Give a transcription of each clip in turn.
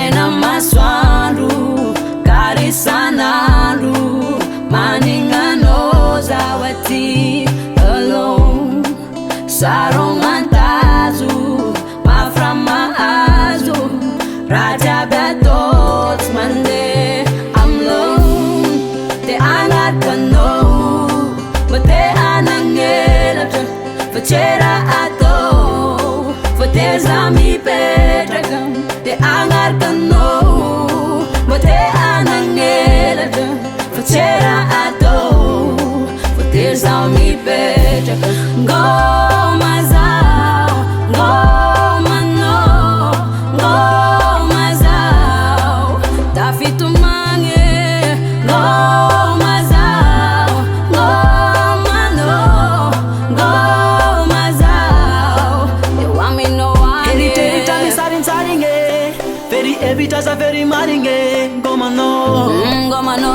Mena maswandu karisanandu maningano zawati alone sarongantazu maframa azu raja batot mande I'm alone te angat kano mate anangela facera ato fateza mi pedragam te angat kano mate anangela facera ato fateza mi pedragam goma zao goma no goma zao tafitu mange goma zao goma no goma zao you want me no one Anytime tami saring very every taza very maringe goma no goma no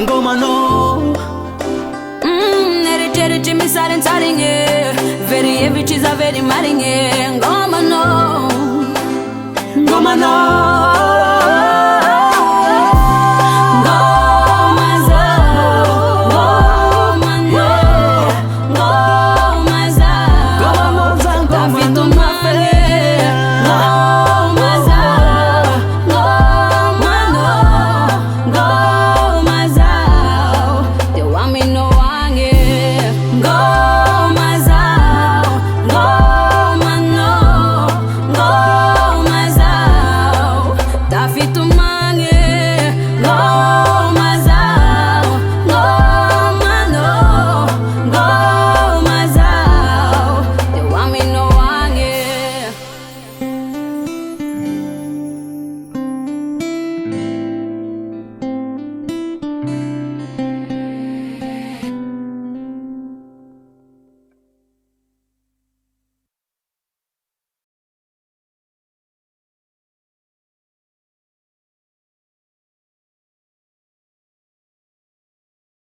goma no Neri Jimmy sarin very every cheese a very maringe goma no goma no goma zao goma no goma zao tafitu mange goma zao goma no goma zao they want me no wange goma zao goma no goma zao tafitu mange goma